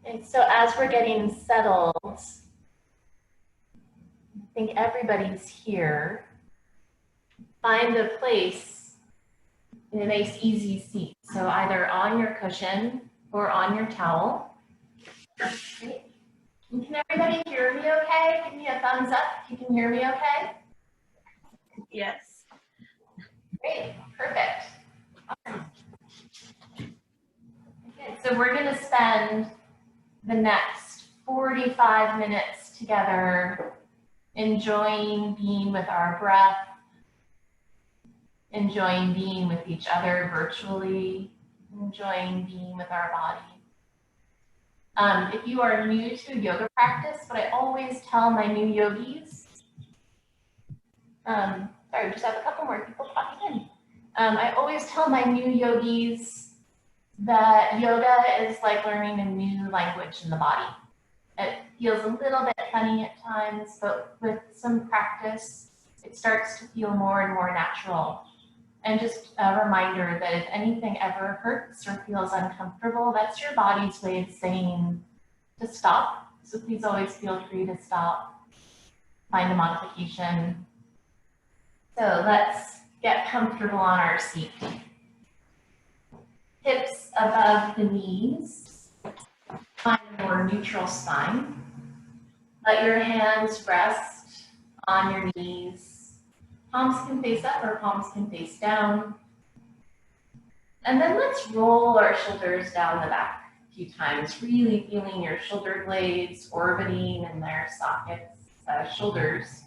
And so as we're getting settled, I think everybody's here. Find a place in a nice, easy seat. So either on your cushion or on your towel. Great. And can everybody hear me okay? Give me a thumbs up if you can hear me okay. Yes. Great, perfect. Awesome. Okay, so we're going to spend the next 45 minutes together enjoying being with our breath, enjoying being with each other virtually, enjoying being with our body. If you are new to yoga practice, what I always tell my new yogis, sorry, we just have a couple more people popping in. I always tell my new yogis that yoga is like learning a new language in the body. It feels a little bit funny at times, but with some practice, it starts to feel more and more natural. And just a reminder that if anything ever hurts or feels uncomfortable, that's your body's way of saying to stop. So please always feel free to stop, find a modification. So let's get comfortable on our seat. Hips above the knees, find a more neutral spine. Let your hands rest on your knees. Palms can face up or palms can face down. And then let's roll our shoulders down the back a few times, really feeling your shoulder blades orbiting in their sockets, shoulders.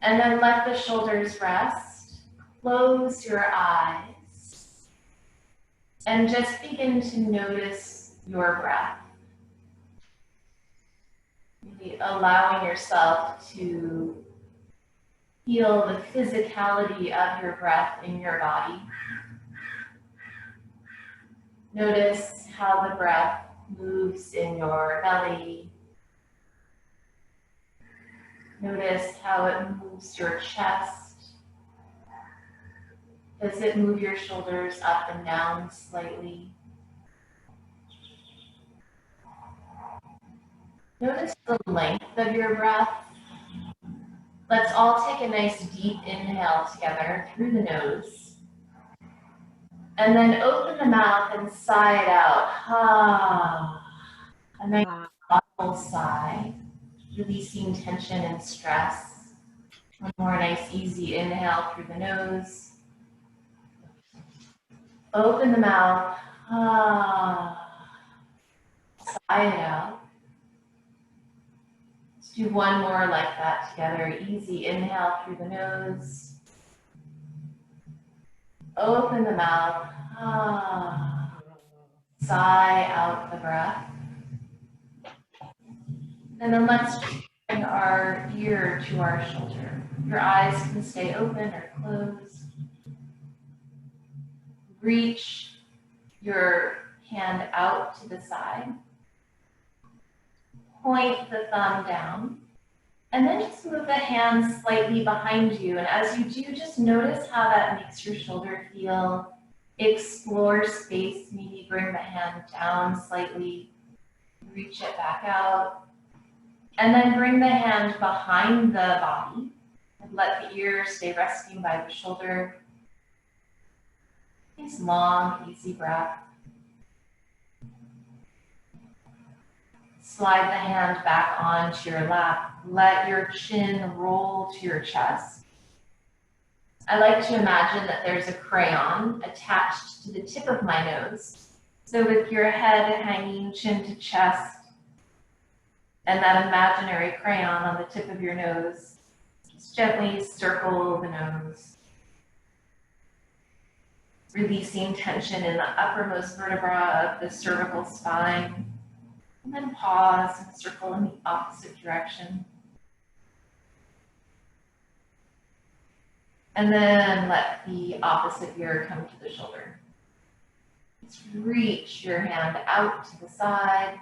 And then let the shoulders rest. Close your eyes. And just begin to notice your breath. Really allowing yourself to feel the physicality of your breath in your body. Notice how the breath moves in your belly. Notice how it moves your chest. Does it move your shoulders up and down slightly? Notice the length of your breath. Let's all take a nice deep inhale together through the nose. And then open the mouth and sigh it out. Ah. A nice thoughtful sigh, releasing tension and stress. One more nice easy inhale through the nose. Open the mouth. Ah. Sigh it out. Let's do one more like that together. Easy inhale through the nose. Open the mouth. Ah. Sigh out the breath. And then let's bring our ear to our shoulder. Your eyes can stay open or closed. Reach your hand out to the side. Point the thumb down. And then just move the hands slightly behind you. And as you do, just notice how that makes your shoulder feel. Explore space. Maybe bring the hand down slightly. Reach it back out. And then bring the hand behind the body and let the ear stay resting by the shoulder. Nice long, easy breath. Slide the hand back onto your lap. Let your chin roll to your chest. I like to imagine that there's a crayon attached to the tip of my nose. So with your head hanging chin to chest, and that imaginary crayon on the tip of your nose, just gently circle the nose. Releasing tension in the uppermost vertebra of the cervical spine. And then pause and circle in the opposite direction. And then let the opposite ear come to the shoulder. Just reach your hand out to the side.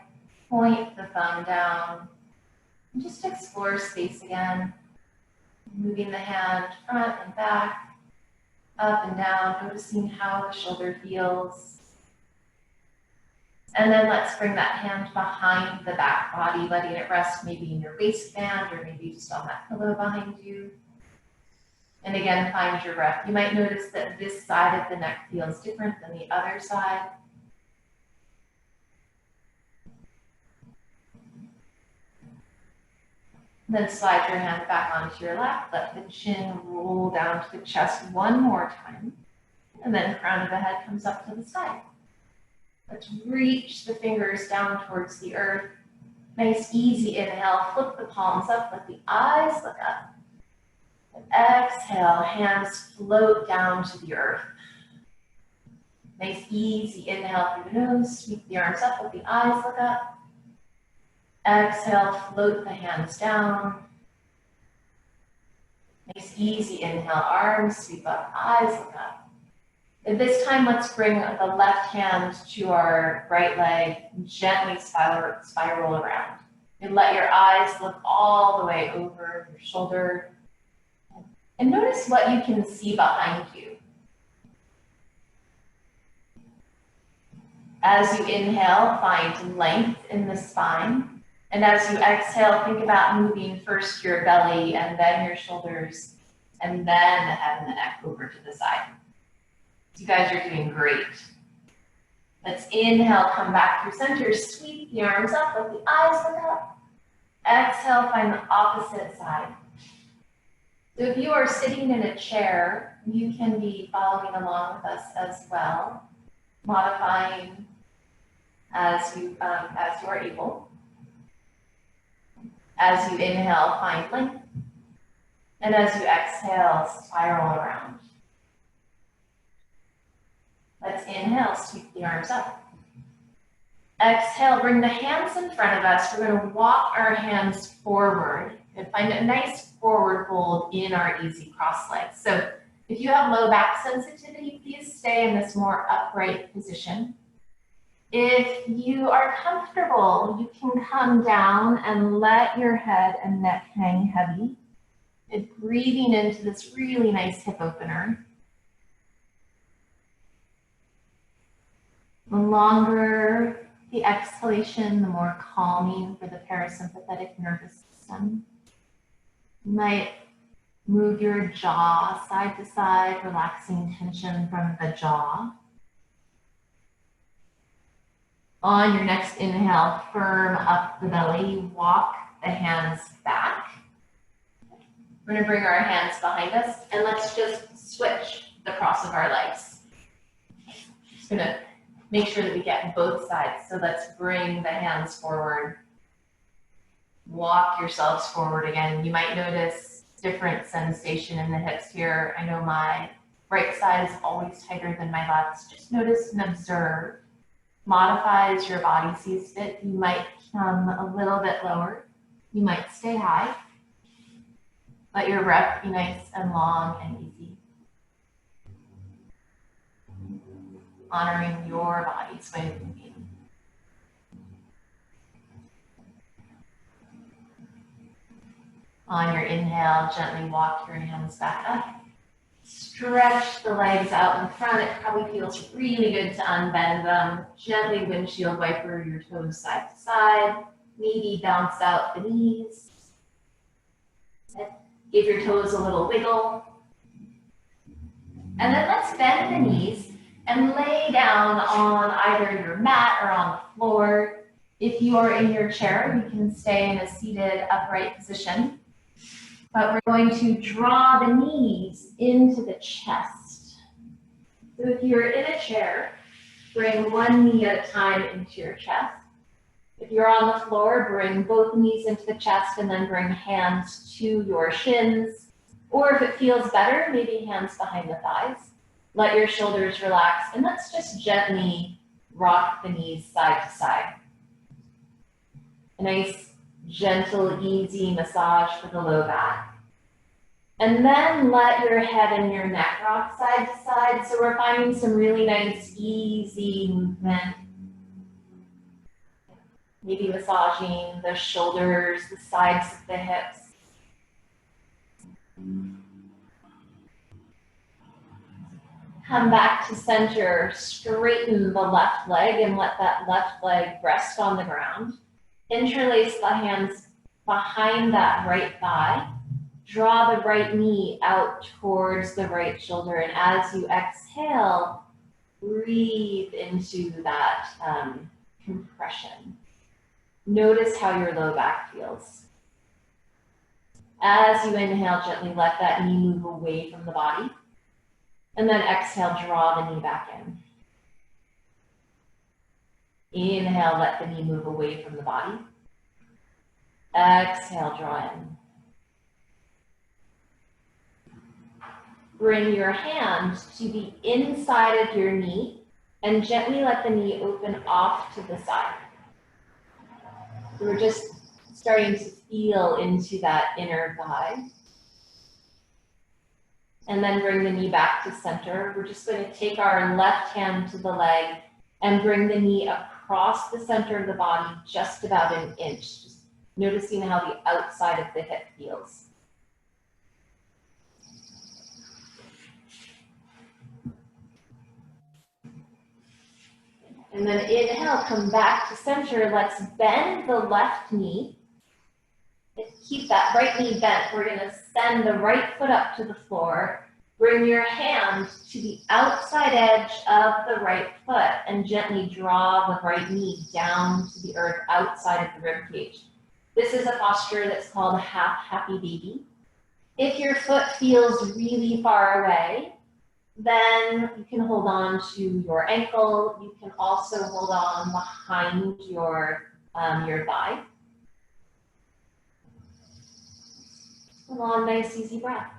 Point the thumb down, and just explore space again. Moving the hand front and back, up and down, noticing how the shoulder feels. And then let's bring that hand behind the back body, letting it rest maybe in your waistband or maybe just on that pillow behind you. And again, find your breath. You might notice that this side of the neck feels different than the other side. Then slide your hand back onto your lap. Let the chin roll down to the chest one more time. And then crown of the head comes up to the side. Let's reach the fingers down towards the earth. Nice, easy inhale. Flip the palms up. Let the eyes look up. And exhale, hands float down to the earth. Nice, easy inhale through the nose. Sweep the arms up. Let the eyes look up. Exhale, float the hands down. Nice, easy inhale, arms sweep up, eyes look up. At this time, let's bring the left hand to our right leg and gently spiral around. And let your eyes look all the way over your shoulder. And notice what you can see behind you. As you inhale, find length in the spine. And as you exhale, think about moving first your belly and then your shoulders and then the head and the neck over to the side. You guys are doing great. Let's inhale, come back through center, sweep the arms up, let the eyes look up. Exhale, find the opposite side. So if you are sitting in a chair, you can be following along with us as well, modifying as you are able. As you inhale, find length. And as you exhale, spiral around. Let's inhale, sweep the arms up. Exhale, bring the hands in front of us. We're going to walk our hands forward and find a nice forward fold in our easy cross legs. So if you have low back sensitivity, please stay in this more upright position. If you are comfortable, you can come down and let your head and neck hang heavy. And breathing into this really nice hip opener. The longer the exhalation, the more calming for the parasympathetic nervous system. You might move your jaw side to side, relaxing tension from the jaw. On your next inhale, firm up the belly, walk the hands back. We're going to bring our hands behind us and let's just switch the cross of our legs. Just going to make sure that we get both sides. So let's bring the hands forward. Walk yourselves forward again. You might notice different sensation in the hips here. I know my right side is always tighter than my left. Just notice and observe. Modify as your body sees fit. You might come a little bit lower. You might stay high. Let your breath be nice and long and easy. Honoring your body's way of being. On your inhale, gently walk your hands back up. Stretch the legs out in front. It probably feels really good to unbend them. Gently windshield wiper your toes side to side. Maybe bounce out the knees. Give your toes a little wiggle. And then let's bend the knees and lay down on either your mat or on the floor. If you are in your chair, you can stay in a seated upright position. But we're going to draw the knees into the chest. So if you're in a chair, bring one knee at a time into your chest. If you're on the floor, bring both knees into the chest and then bring hands to your shins. Or if it feels better, maybe hands behind the thighs. Let your shoulders relax and let's just gently rock the knees side to side. A nice, gentle, easy massage for the low back. And then let your head and your neck rock side to side. So we're finding some really nice, easy movement. Maybe massaging the shoulders, the sides of the hips. Come back to center, straighten the left leg and let that left leg rest on the ground. Interlace the hands behind that right thigh. Draw the right knee out towards the right shoulder. And as you exhale, breathe into that compression. Notice how your low back feels. As you inhale, gently let that knee move away from the body. And then exhale, draw the knee back in. Inhale, let the knee move away from the body. Exhale, draw in. Bring your hand to the inside of your knee and gently let the knee open off to the side. We're just starting to feel into that inner thigh. And then bring the knee back to center. We're just going to take our left hand to the leg and bring the knee across the center of the body just about an inch. Just noticing how the outside of the hip feels. And then inhale, come back to center. Let's bend the left knee. Keep that right knee bent. We're going to send the right foot up to the floor. Bring your hand to the outside edge of the right foot and gently draw the right knee down to the earth outside of the rib cage. This is a posture that's called half happy baby. If your foot feels really far away, then you can hold on to your ankle. You can also hold on behind your thigh. A long, nice, easy breath.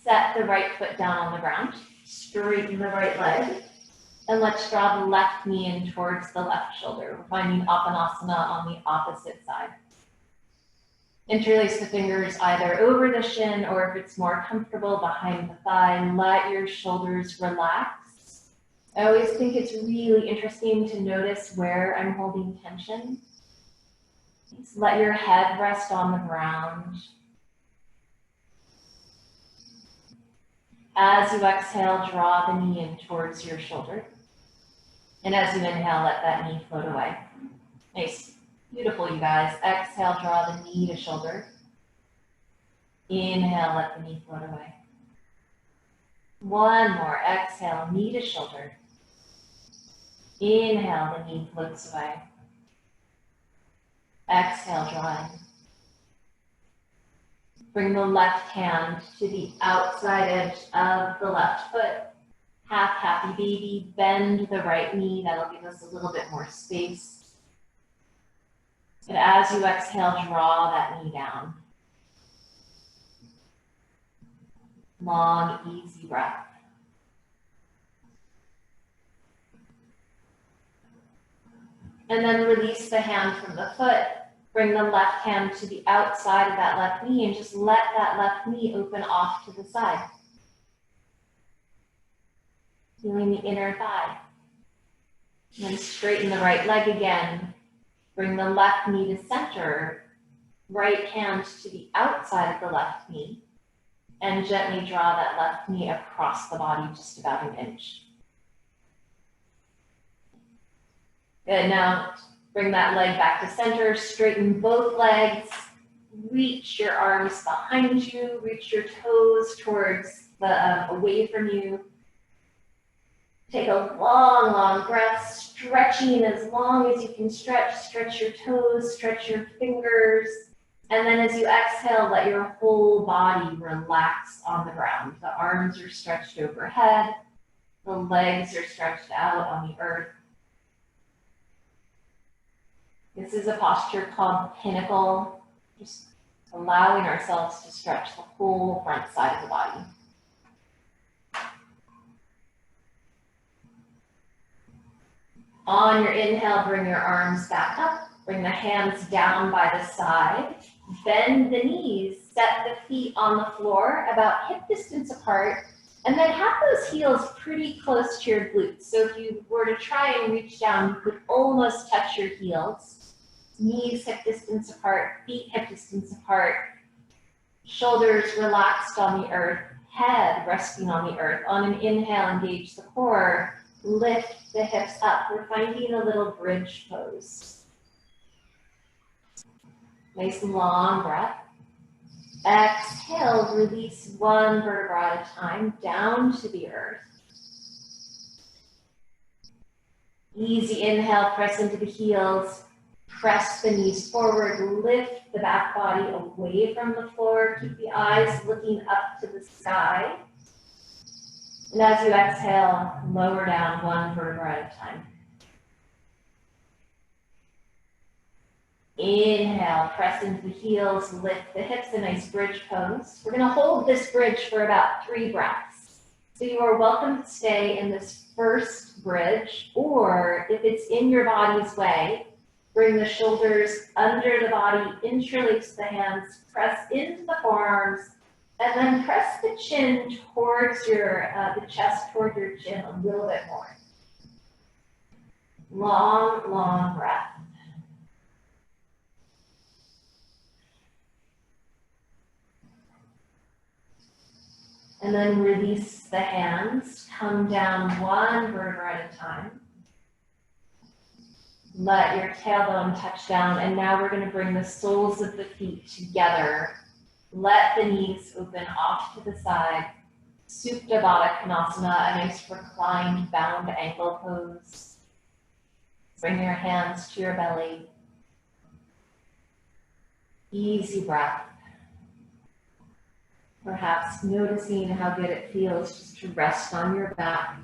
Set the right foot down on the ground. Straighten the right leg. And let's draw the left knee in towards the left shoulder. We're finding Apanasana on the opposite side. Interlace the fingers either over the shin or if it's more comfortable behind the thigh, let your shoulders relax. I always think it's really interesting to notice where I'm holding tension. Just let your head rest on the ground. As you exhale, draw the knee in towards your shoulder. And as you inhale, let that knee float away. Nice. Beautiful, you guys. Exhale, draw the knee to shoulder. Inhale, let the knee float away. One more. Exhale, knee to shoulder. Inhale, the knee floats away. Exhale, draw in. Bring the left hand to the outside edge of the left foot. Half happy baby. Bend the right knee. That'll give us a little bit more space. And as you exhale, draw that knee down. Long, easy breath. And then release the hand from the foot. Bring the left hand to the outside of that left knee and just let that left knee open off to the side. Feeling the inner thigh. And then straighten the right leg again. Bring the left knee to center, right hand to the outside of the left knee, and gently draw that left knee across the body just about an inch. Good, now bring that leg back to center, straighten both legs, reach your arms behind you, reach your toes towards away from you. Take a long, long breath, stretching as long as you can stretch. Stretch your toes, stretch your fingers. And then as you exhale, let your whole body relax on the ground. The arms are stretched overhead. The legs are stretched out on the earth. This is a posture called pinnacle, just allowing ourselves to stretch the whole front side of the body. On your inhale, bring your arms back up. Bring the hands down by the side. Bend the knees. Set the feet on the floor about hip distance apart. And then have those heels pretty close to your glutes. So if you were to try and reach down, you could almost touch your heels. Knees hip distance apart, feet hip distance apart. Shoulders relaxed on the earth, head resting on the earth. On an inhale, engage the core, lift the hips up. We're finding a little bridge pose. Nice long breath. Exhale, release one vertebra at a time down to the earth. Easy inhale, press into the heels. Press the knees forward, lift the back body away from the floor. Keep the eyes looking up to the sky. And as you exhale, lower down one vertebra at a time. Inhale, press into the heels, lift the hips, a nice bridge pose. We're gonna hold this bridge for about 3 breaths. So you are welcome to stay in this first bridge, or if it's in your body's way, bring the shoulders under the body, interlace the hands, press into the forearms, and then press the chin towards your, the chest toward your chin a little bit more. Long, long breath. And then release the hands, come down one vertebra at a time. Let your tailbone touch down, and now we're going to bring the soles of the feet together. Let the knees open off to the side. Supta Baddha Konasana, a nice reclined bound ankle pose. Bring your hands to your belly. Easy breath. Perhaps noticing how good it feels just to rest on your back.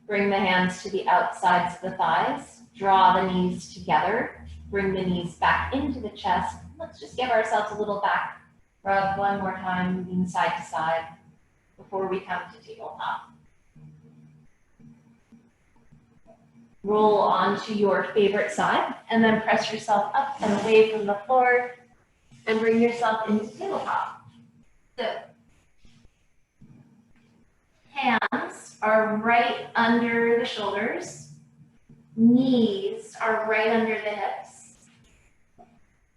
Bring the hands to the outsides of the thighs. Draw the knees together. Bring the knees back into the chest. Let's just give ourselves a little back rub one more time, moving side to side before we come to tabletop. Roll onto your favorite side and then press yourself up and away from the floor and bring yourself into tabletop. So, hands are right under the shoulders. Knees are right under the hips.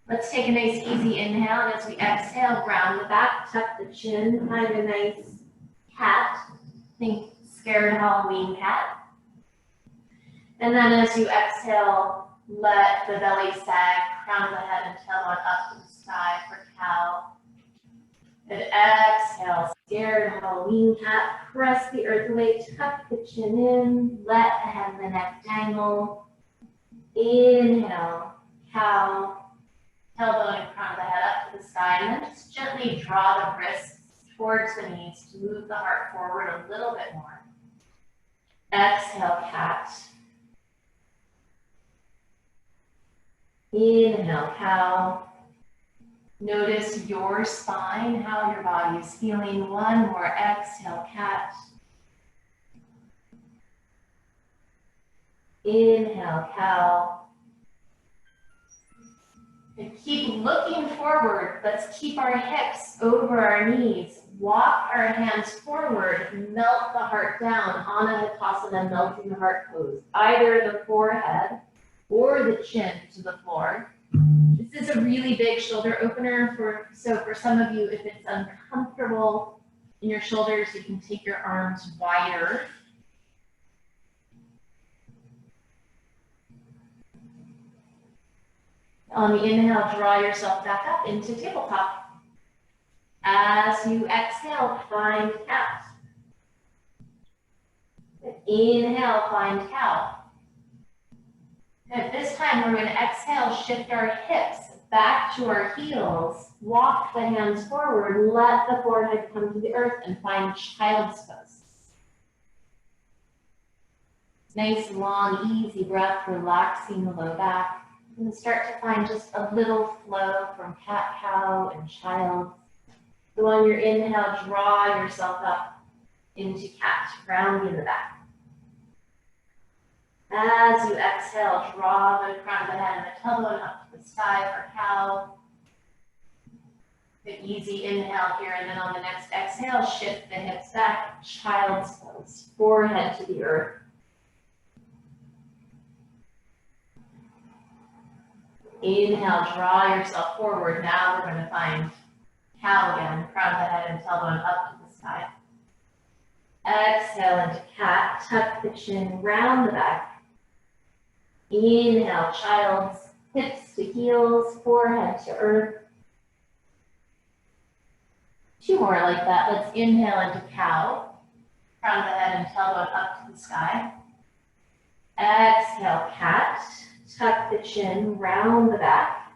Let's take a nice easy inhale, and as we exhale, round the back, tuck the chin, kind of a nice cat. Think scared Halloween cat. And then as you exhale, let the belly sag, crown of the head and tailbone up to the sky for cow. And exhale, scared Halloween cat. Press the earth away, tuck the chin in, let the head and the neck dangle. Inhale, cow, tailbone and crown of the head up to the sky. And then just gently draw the wrists towards the knees to move the heart forward a little bit more. Exhale, cat. Inhale, cow. Notice your spine, how your body is feeling. One more. Exhale, cat. Inhale, cow. And keep looking forward. Let's keep our hips over our knees. Walk our hands forward. Melt the heart down. Anahatasana, melting the heart pose. Either the forehead or the chin to the floor. This is a really big shoulder opener for some of you, if it's uncomfortable in your shoulders, you can take your arms wider. On the inhale, draw yourself back up into tabletop. As you exhale, find cat. Inhale, find cow. At this time, we're going to exhale, shift our hips back to our heels, walk the hands forward, let the forehead come to the earth, and find child's pose. Nice, long, easy breath, relaxing the low back. And start to find just a little flow from cat, cow, and child. So on your inhale, draw yourself up into cat, rounding the back. As you exhale, draw the crown of the head and the tailbone up to the sky for cow. An easy inhale here, and then on the next exhale, shift the hips back, child's pose, forehead to the earth. Inhale, draw yourself forward. Now we're going to find cow again. Crown of the head and tailbone up to the sky. Exhale into cat. Tuck the chin, round the back. Inhale, child's hips to heels, forehead to earth. Two more like that. Let's inhale into cow. Crown of the head and tailbone up to the sky. Exhale, cat. Tuck the chin, round the back.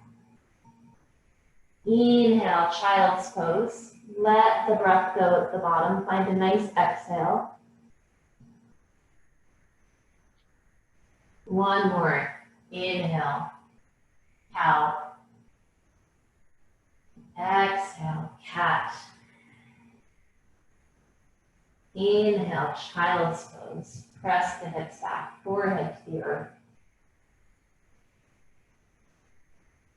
Inhale, child's pose. Let the breath go at the bottom. Find a nice exhale. One more. Inhale, cow. Exhale, cat. Inhale, child's pose. Press the hips back, forehead to the earth.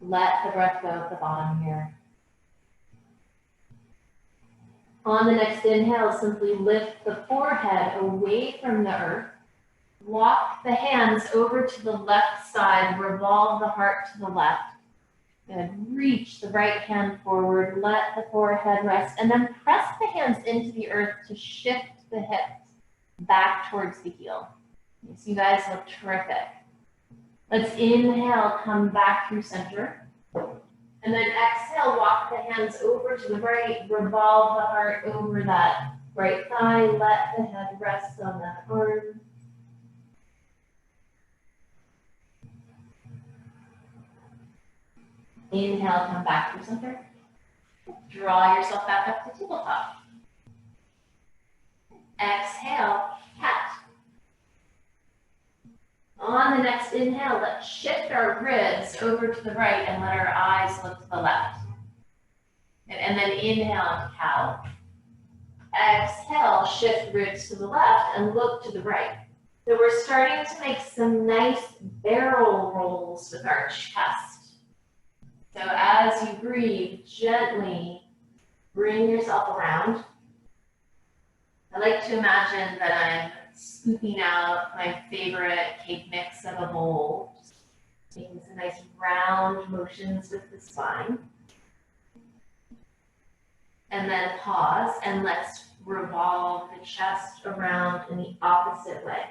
Let the breath go at the bottom here. On the next inhale, simply lift the forehead away from the earth. Walk the hands over to the left side, revolve the heart to the left. Good. Reach the right hand forward, let the forehead rest, and then press the hands into the earth to shift the hips back towards the heel. So you guys look terrific. Let's inhale, come back through center. And then exhale, walk the hands over to the right, revolve the heart over that right thigh, let the head rest on that arm. Inhale, come back through center. Draw yourself back up to tabletop. Exhale, cat. On the next inhale, let's shift our ribs over to the right and let our eyes look to the left. And then inhale, cow. Exhale, shift ribs to the left and look to the right. So we're starting to make some nice barrel rolls with our chest. So as you breathe, gently bring yourself around. I like to imagine that I'm scooping out my favorite cake mix of a bowl, just making some nice round motions with the spine. And then pause and let's revolve the chest around in the opposite way.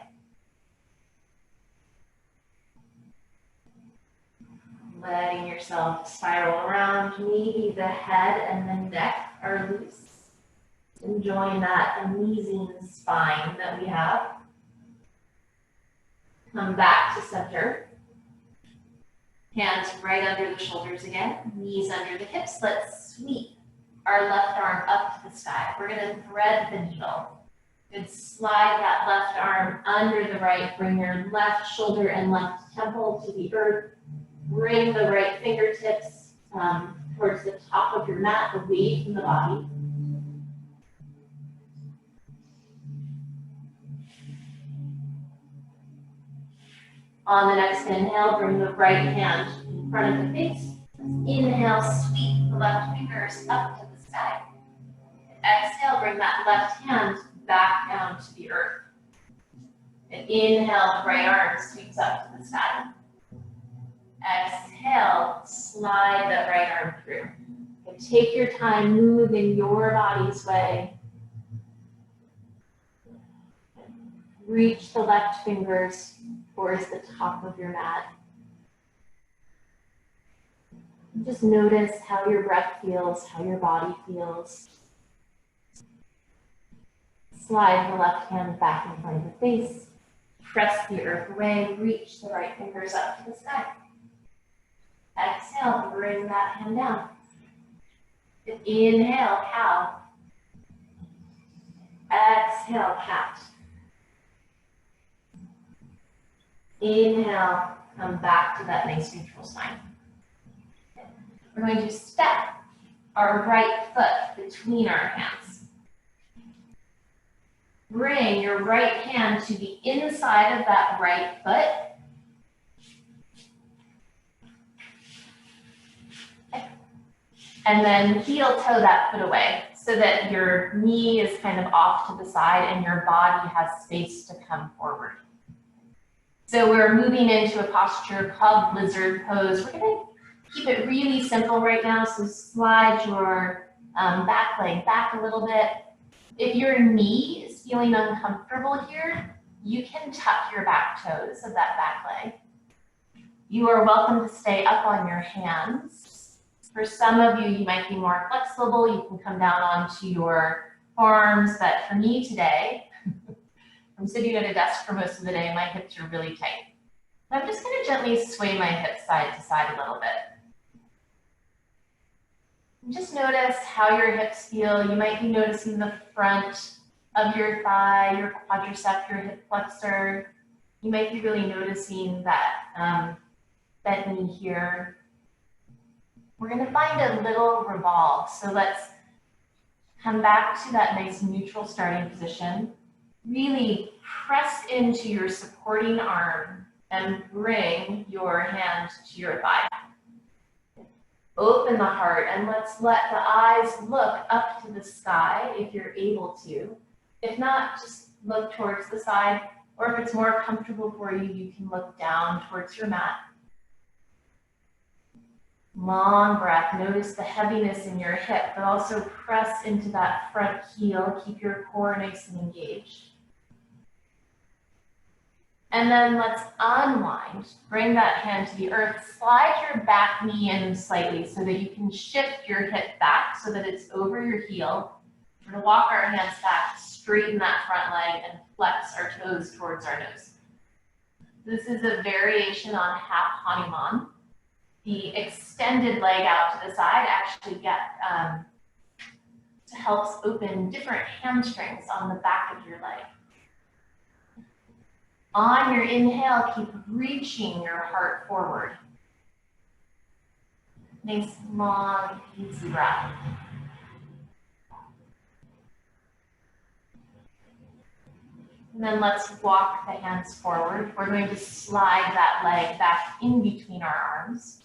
Letting yourself spiral around, maybe the head and the neck are loose. Enjoying that amazing spine that we have. Come back to center. Hands right under the shoulders again, knees under the hips. Let's sweep our left arm up to the sky. We're going to thread the needle. Good. Slide that left arm under the right. Bring your left shoulder and left temple to the earth. Bring the right fingertips towards the top of your mat, away from the body. On the next inhale, bring the right hand in front of the face. Inhale, sweep the left fingers up to the sky. Exhale, bring that left hand back down to the earth. And inhale, the right arm sweeps up to the sky. Exhale, slide that right arm through. And take your time, move in your body's way. Reach the left fingers towards the top of your mat. Just notice how your breath feels, how your body feels. Slide the left hand back in front of the face. Press the earth away, reach the right fingers up to the sky. Exhale, bring that hand down. Inhale, cow. Exhale, cat. Inhale, come back to that nice neutral spine. We're going to step our right foot between our hands. Bring your right hand to the inside of that right foot. And then heel toe that foot away so that your knee is kind of off to the side and your body has space to come forward. So we're moving into a posture called lizard pose. We're going to Keep it really simple right now, so slide your back leg back a little bit. If your knee is feeling uncomfortable here, you can tuck your back toes of that back leg. You are welcome to stay up on your hands. For some of you, you might be more flexible. You can come down onto your forearms, but for me today, I'm sitting at a desk for most of the day, my hips are really tight. I'm just gonna gently sway my hips side to side a little bit. And just notice how your hips feel. You might be noticing the front of your thigh, your quadricep, your hip flexor. You might be really noticing that bent knee here. We're gonna find a little revolve. So let's come back to that nice neutral starting position. Really press into your supporting arm and bring your hand to your thigh. Open the heart and let's let the eyes look up to the sky if you're able to. If not, just look towards the side, or if it's more comfortable for you, you can look down towards your mat. Long breath. Notice the heaviness in your hip, but also press into that front heel. Keep your core nice and engaged. And then let's unwind. Bring that hand to the earth. Slide your back knee in slightly so that you can shift your hip back so that it's over your heel. We're going to walk our hands back, straighten that front leg, and flex our toes towards our nose. This is a variation on half Hanuman. The extended leg out to the side actually helps open different hamstrings on the back of your leg. On your inhale, keep reaching your heart forward. Nice, long, easy breath. And then let's walk the hands forward. We're going to slide that leg back in between our arms.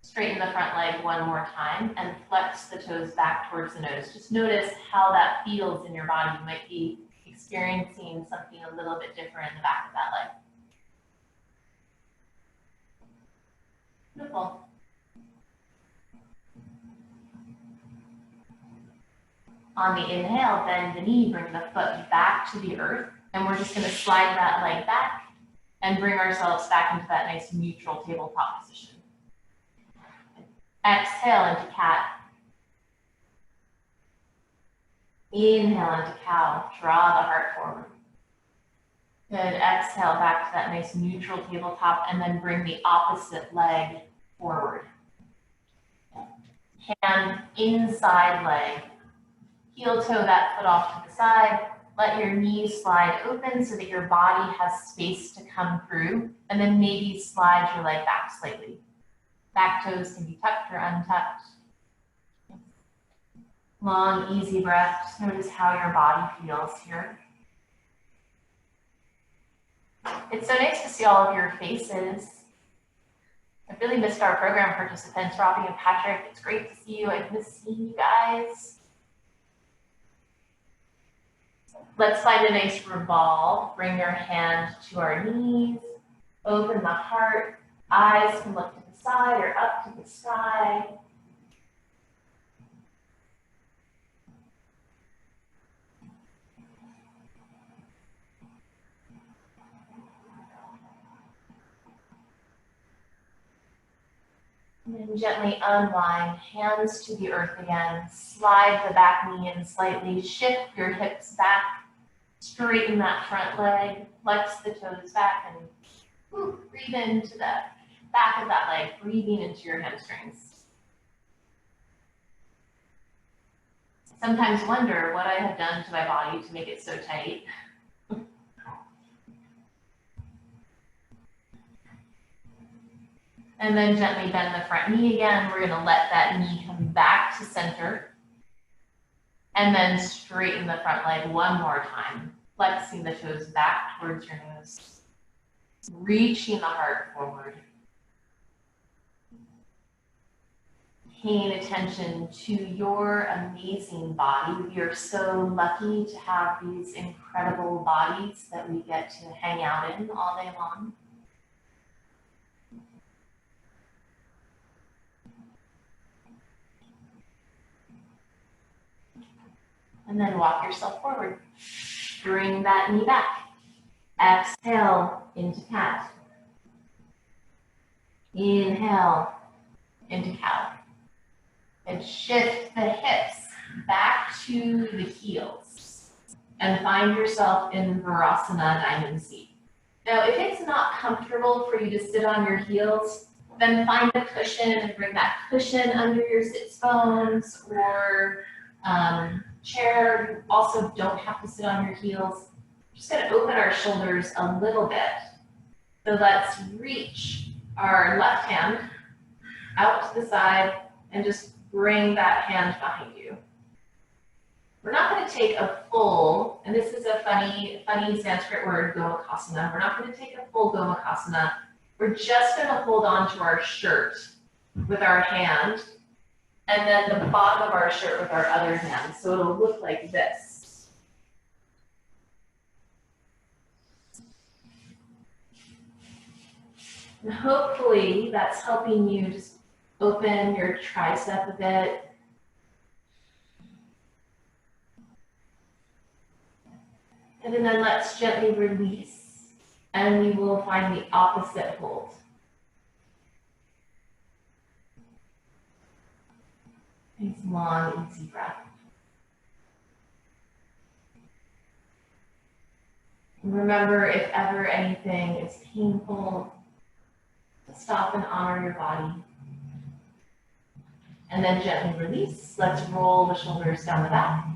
Straighten the front leg one more time and flex the toes back towards the nose. Just notice how that feels in your body. You might be experiencing something a little bit different in the back of that leg. Beautiful. On the inhale, bend the knee, bring the foot back to the earth, and we're just going to slide that leg back and bring ourselves back into that nice neutral tabletop position. Exhale into cat. Inhale into cow. Draw the heart forward. Good. Exhale back to that nice neutral tabletop, and then bring the opposite leg forward. Hand inside leg. Heel toe that foot off to the side. Let your knees slide open so that your body has space to come through, and then maybe slide your leg back slightly. Back toes can be tucked or untucked. Long, easy breath. Just notice how your body feels here. It's so nice to see all of your faces. I've really missed our program participants, Robbie and Patrick. It's great to see you. I've missed seeing you guys. Let's find a nice revolve. Bring your hand to our knees. Open the heart. Eyes can look to the side or up to the sky. And then gently unwind, hands to the earth again. Slide the back knee in slightly. Shift your hips back. Straighten that front leg. Flex the toes back and breathe into the back of that leg, breathing into your hamstrings. Sometimes wonder what I have done to my body to make it so tight. And then gently bend the front knee again. We're gonna let that knee come back to center. And then straighten the front leg one more time, flexing the toes back towards your nose. Reaching the heart forward. Paying attention to your amazing body. We are so lucky to have these incredible bodies that we get to hang out in all day long. And then walk yourself forward. Bring that knee back. Exhale into cat. Inhale into cow. And shift the hips back to the heels. And find yourself in Virasana diamond seat. Now, if it's not comfortable for you to sit on your heels, then find a cushion and bring that cushion under your sits bones or chair. You also don't have to sit on your heels. We're just going to open our shoulders a little bit. So let's reach our left hand out to the side and just bring that hand behind you. We're not going to take a full, and this is a funny Sanskrit word, Gomukhasana. We're not going to take a full Gomukhasana. We're just going to hold on to our shirt with our hand, and then the bottom of our shirt with our other hand. So it'll look like this. And hopefully that's helping you just open your tricep a bit. And then let's gently release, and we will find the opposite hold. Nice long, easy breath. And remember, if ever anything is painful, stop and honor your body. And then gently release. Let's roll the shoulders down the back.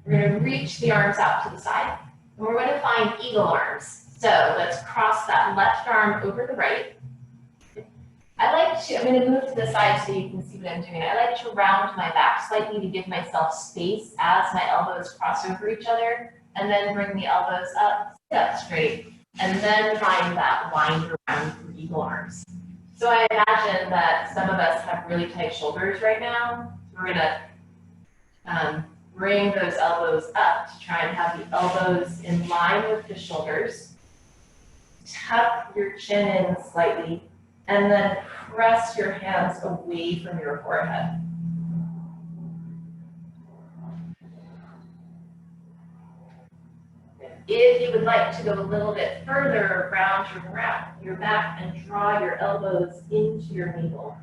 We're going to reach the arms out to the side, and we're going to find eagle arms. So let's cross that left arm over the right. I'm going to move to the side so you can see what I'm doing. I like to round my back slightly to give myself space as my elbows cross over each other, and then bring the elbows up, sit up straight, and then find that wind around for eagle arms. So I imagine that some of us have really tight shoulders right now. We're going to bring those elbows up to try and have the elbows in line with the shoulders. Tuck your chin in slightly, and then press your hands away from your forehead. If you would like to go a little bit further, round your back and draw your elbows into your navel.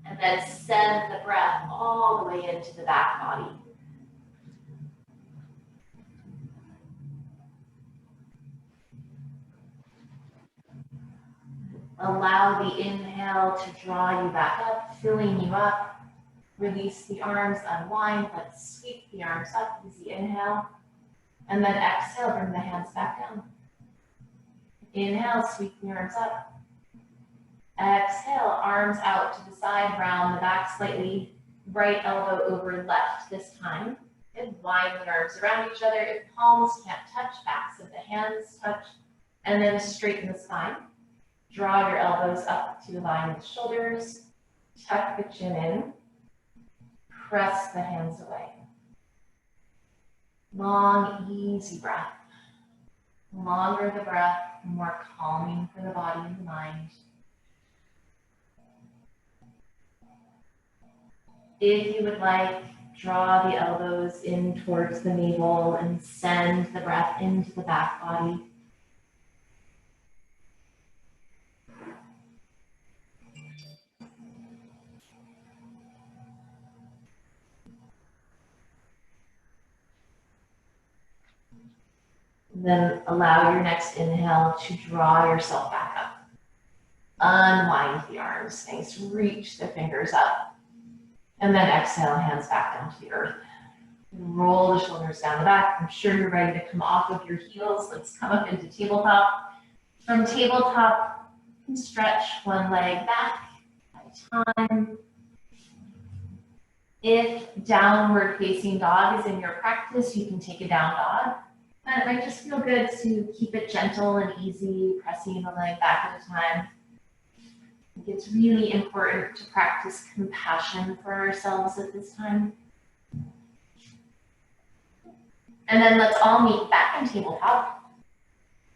And then send the breath all the way into the back body. Allow the inhale to draw you back up, filling you up. Release the arms, unwind. Let's sweep the arms up. Easy inhale. And then exhale, bring the hands back down. Inhale, sweep the arms up. Exhale, arms out to the side, round the back slightly. Right elbow over left this time. And wind the arms around each other. If palms can't touch, backs of the hands touch. And then straighten the spine. Draw your elbows up to align with shoulders. Tuck the chin in. Press the hands away. Long, easy breath. The longer the breath, the more calming for the body and the mind. If you would like, draw the elbows in towards the navel and send the breath into the back body. Then allow your next inhale to draw yourself back up. Unwind the arms. Nice. Reach the fingers up. And then exhale, hands back down to the earth. Roll the shoulders down the back. I'm sure you're ready to come off of your heels. Let's come up into tabletop. From tabletop, you can stretch one leg back at a time. If downward facing dog is in your practice, you can take a down dog. And it might just feel good to keep it gentle and easy, pressing the leg back at a time. I think it's really important to practice compassion for ourselves at this time. And then let's all meet back in tabletop.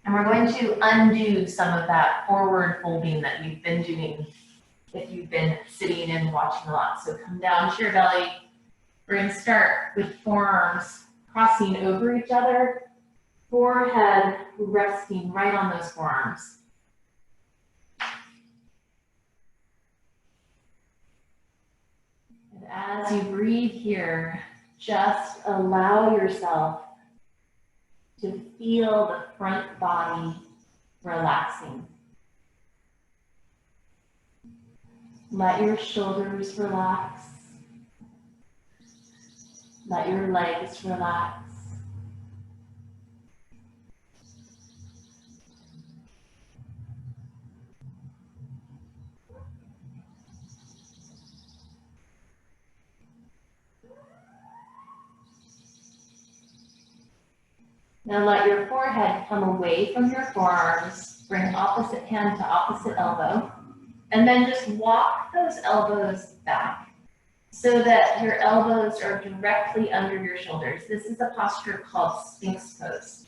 And we're going to undo some of that forward folding that we've been doing if you've been sitting and watching a lot. So come down to your belly, We're going to start with forearms crossing over each other, forehead resting right on those forearms. And as you breathe here, just allow yourself to feel the front body relaxing. Let your shoulders relax. Let your legs relax. Now let your forehead come away from your forearms. Bring opposite hand to opposite elbow. And then just walk those elbows back so that your elbows are directly under your shoulders. This is a posture called Sphinx pose.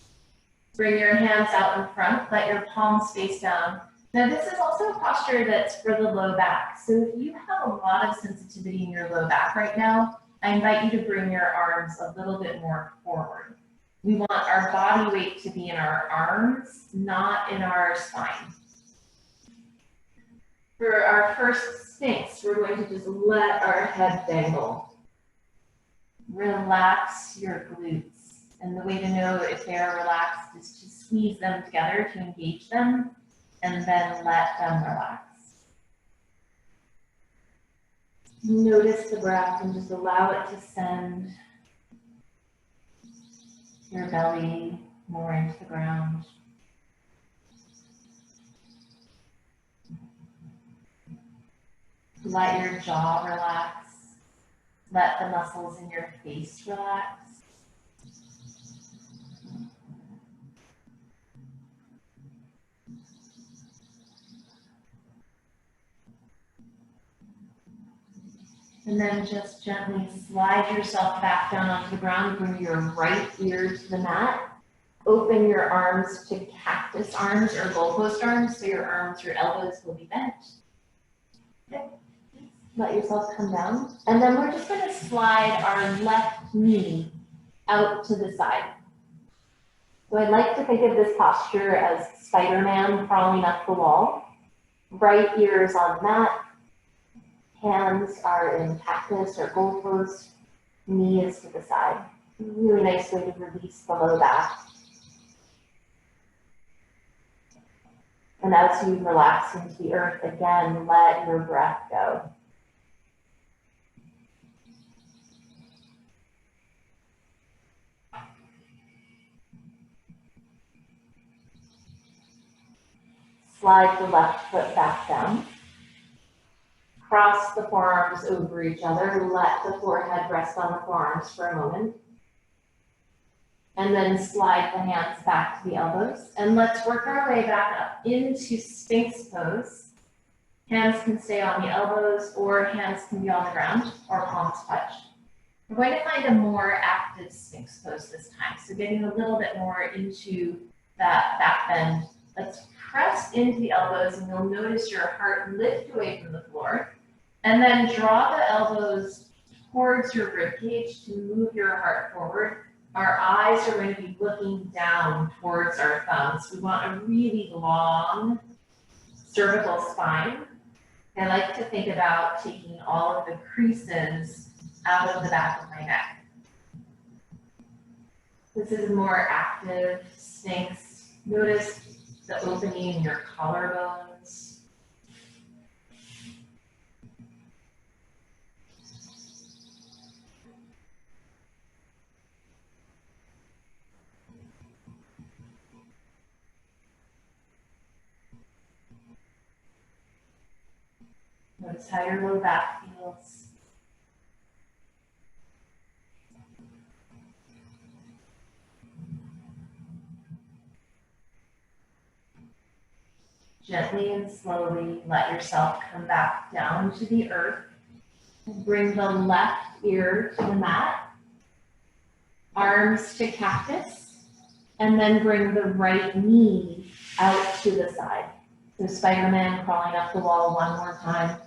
Bring your hands out in front, let your palms face down. Now this is also a posture that's for the low back. So if you have a lot of sensitivity in your low back right now, I invite you to bring your arms a little bit more forward. We want our body weight to be in our arms, not in our spine. For our first Sphinx, we're going to just let our head dangle. Relax your glutes. And the way to know if they are relaxed is to squeeze them together to engage them, and then let them relax. Notice the breath and just allow it to send your belly more into the ground. Let your jaw relax. Let the muscles in your face relax. And then just gently slide yourself back down onto the ground. Bring your right ear to the mat. Open your arms to cactus arms or goalpost arms, so your arms, your elbows will be bent. Okay. Let yourself come down. And then we're just going to slide our left knee out to the side. So I'd like to think of this posture as Spider-Man crawling up the wall. Right ear is on mat. Hands are in cactus or goalpost. Knee is to the side. Really nice way to release the low back. And as you relax into the earth again, let your breath go. Slide the left foot back down. Cross the forearms over each other. Let the forehead rest on the forearms for a moment. And then slide the hands back to the elbows. And let's work our way back up into Sphinx pose. Hands can stay on the elbows, or hands can be on the ground, or palms touch. We're going to find a more active Sphinx pose this time. So getting a little bit more into that back bend. Let's press into the elbows, and you'll notice your heart lift away from the floor. And then draw the elbows towards your ribcage to move your heart forward. Our eyes are going to be looking down towards our thumbs. We want a really long cervical spine. I like to think about taking all of the creases out of the back of my neck. This is a more active Sphinx. Notice the opening in your collarbones. Notice how your low back feels. Gently and slowly let yourself come back down to the earth. Bring the left ear to the mat, arms to cactus, and then bring the right knee out to the side. So Spider-Man crawling up the wall one more time.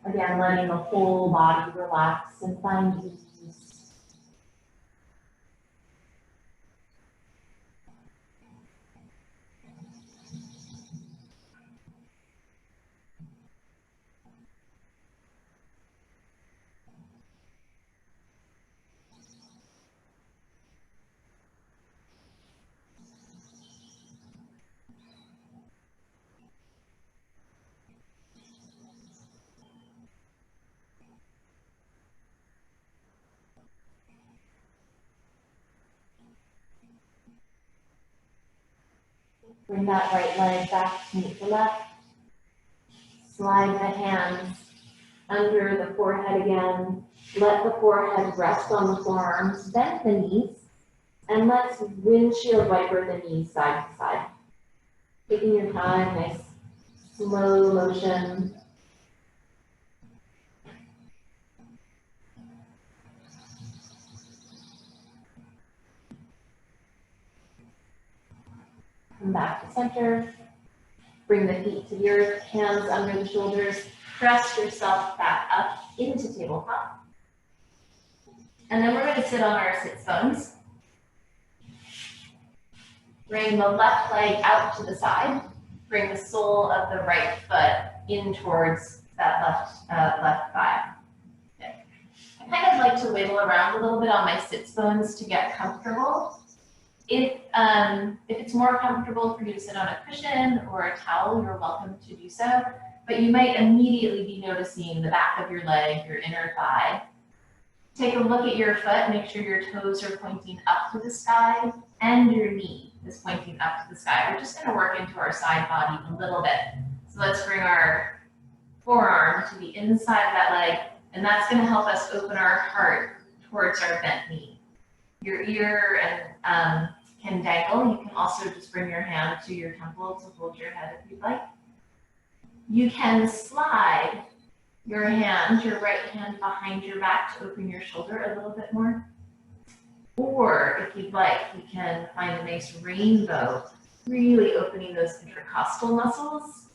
Again, letting the whole body relax and find ease. Bring that right leg back to meet the left. Slide the hands under the forehead again. Let the forehead rest on the forearms. Bend the knees. And let's windshield wiper the knees side to side. Taking your time, nice slow motion. Come back to center. Bring the feet to the earth, hands under the shoulders. Press yourself back up into tabletop. And then we're going to sit on our sits bones. Bring the left leg out to the side. Bring the sole of the right foot in towards that left thigh. Okay. I kind of like to wiggle around a little bit on my sits bones to get comfortable. If it's more comfortable for you to sit on a cushion or a towel, you're welcome to do so. But you might immediately be noticing the back of your leg, your inner thigh. Take a look at your foot, make sure your toes are pointing up to the sky and your knee is pointing up to the sky. We're just going to work into our side body a little bit. So let's bring our forearm to the inside of that leg, and that's going to help us open our heart towards our bent knee. Your ear and can dangle. You can also just bring your hand to your temple to hold your head if you'd like. You can slide your hand, your right hand behind your back to open your shoulder a little bit more. Or if you'd like, you can find a nice rainbow, really opening those intercostal muscles.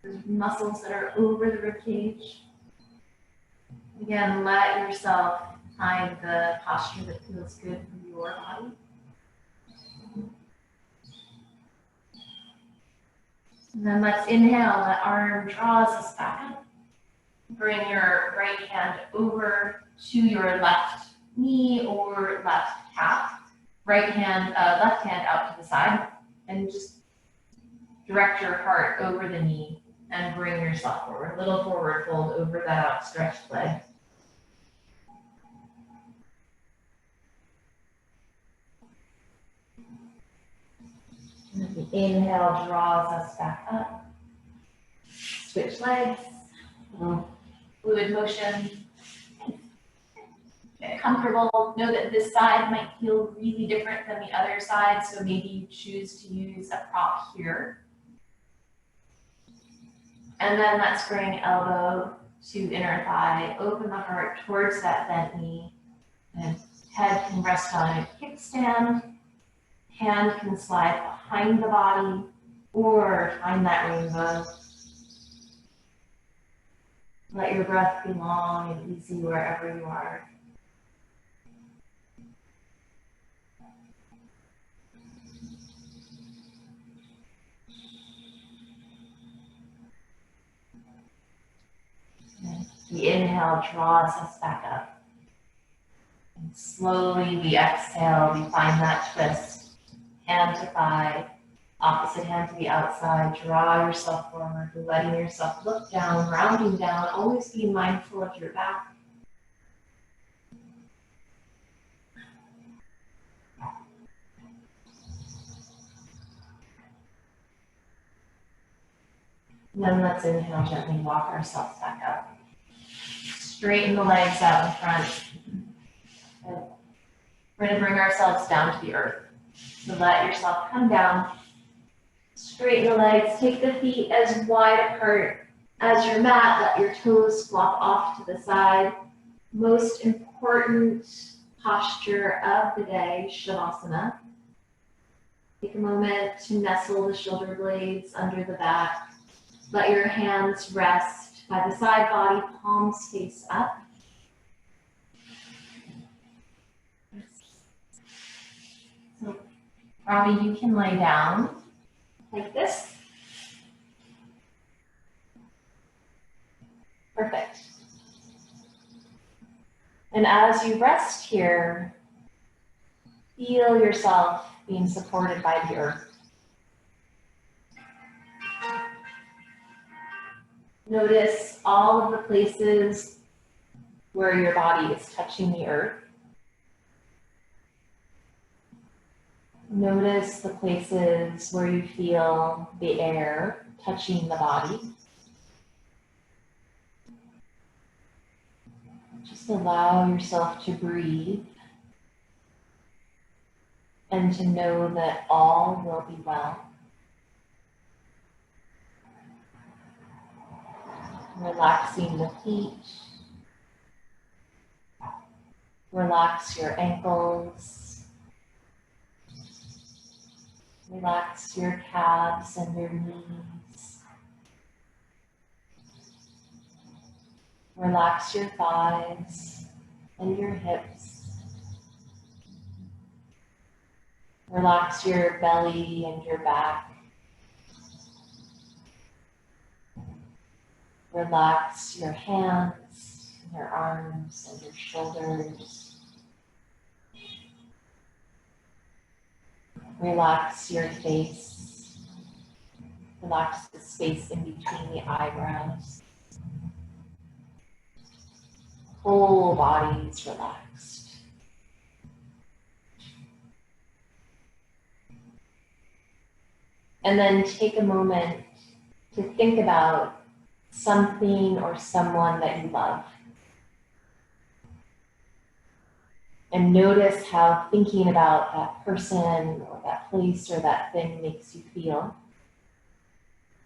Those muscles that are over the ribcage. Again, let yourself find the posture that feels good for your body. And then let's inhale, that arm draws us back up. Bring your right hand over to your left knee or left calf. Left hand out to the side, and just direct your heart over the knee and bring yourself forward. A little forward fold over that outstretched leg. And the inhale draws us back up. Switch legs. Fluid motion. Get comfortable. Know that this side might feel really different than the other side, so maybe you choose to use a prop here. And then let's bring elbow to inner thigh. Open the heart towards that bent knee. And head can rest on a kickstand. Hand can slide behind the body or find that rainbow. Let your breath be long and easy wherever you are. And the inhale draws us back up. And slowly we exhale, we find that twist. Hand to thigh, opposite hand to the outside. Draw yourself forward, letting yourself look down, rounding down, always being mindful of your back. And then let's inhale, gently walk ourselves back up. Straighten the legs out in front. And we're going to bring ourselves down to the earth. So let yourself come down, straighten the legs, take the feet as wide apart as your mat, let your toes flop off to the side. Most important posture of the day, Shavasana. Take a moment to nestle the shoulder blades under the back. Let your hands rest by the side body, palms face up. So, Robbie, you can lay down like this. Perfect. And as you rest here, feel yourself being supported by the earth. Notice all of the places where your body is touching the earth. Notice the places where you feel the air touching the body. Just allow yourself to breathe and to know that all will be well. Relaxing the feet. Relax your ankles. Relax your calves and your knees. Relax your thighs and your hips. Relax your belly and your back. Relax your hands, your arms, and your shoulders. Relax your face. Relax the space in between the eyebrows. Whole body is relaxed. And then take a moment to think about something or someone that you love. And notice how thinking about that person or that place or that thing makes you feel.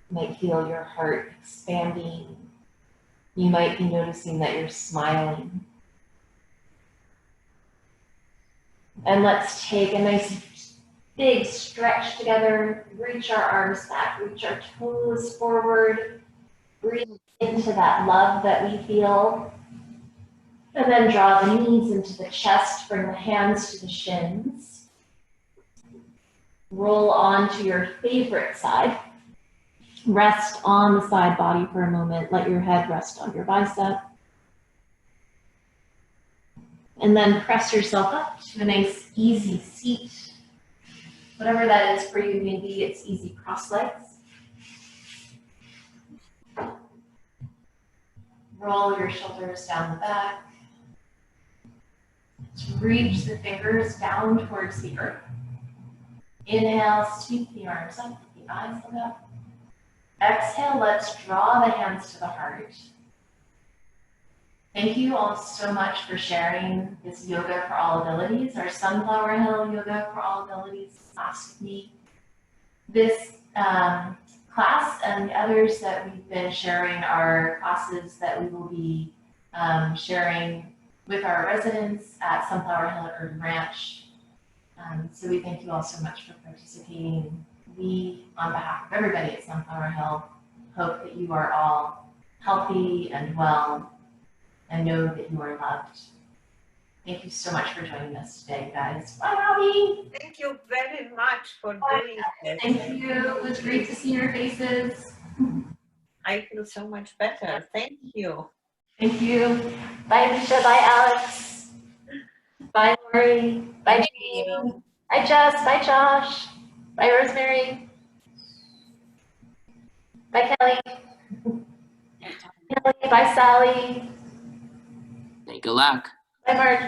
You might feel your heart expanding. You might be noticing that you're smiling. And let's take a nice big stretch together. Reach our arms back, reach our toes forward. Breathe into that love that we feel. And then draw the knees into the chest, bring the hands to the shins. Roll onto your favorite side. Rest on the side body for a moment. Let your head rest on your bicep. And then press yourself up to a nice easy seat. Whatever that is for you, maybe it's easy cross legs. Roll your shoulders down the back. Reach the fingers down towards the earth. Inhale, sweep the arms up, the eyes look up. Exhale, let's draw the hands to the heart. Thank you all so much for sharing this Yoga for All Abilities, our Sunflower Hill Yoga for All Abilities class with me. This class and the others that we've been sharing are classes that we will be sharing with our residents at Sunflower Hill Urban Ranch. So we thank you all so much for participating. We, on behalf of everybody at Sunflower Hill, hope that you are all healthy and well and know that you are loved. Thank you so much for joining us today, guys. Bye, Robbie. Thank you very much for doing this. Thank you. It was great to see your faces. I feel so much better. Thank you. Thank you. Bye, Alicia. Bye, Alex. Bye, Lori. Bye, Jamie. Bye, Jess. Bye, Josh. Bye, Rosemary. Bye, Kelly. Kelly. Bye, Sally. Hey, good luck. Bye, Mark.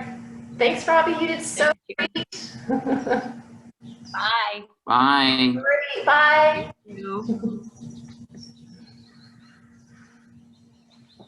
Thanks, Robbie. You did so great. Bye. Bye. Bye. Thank you.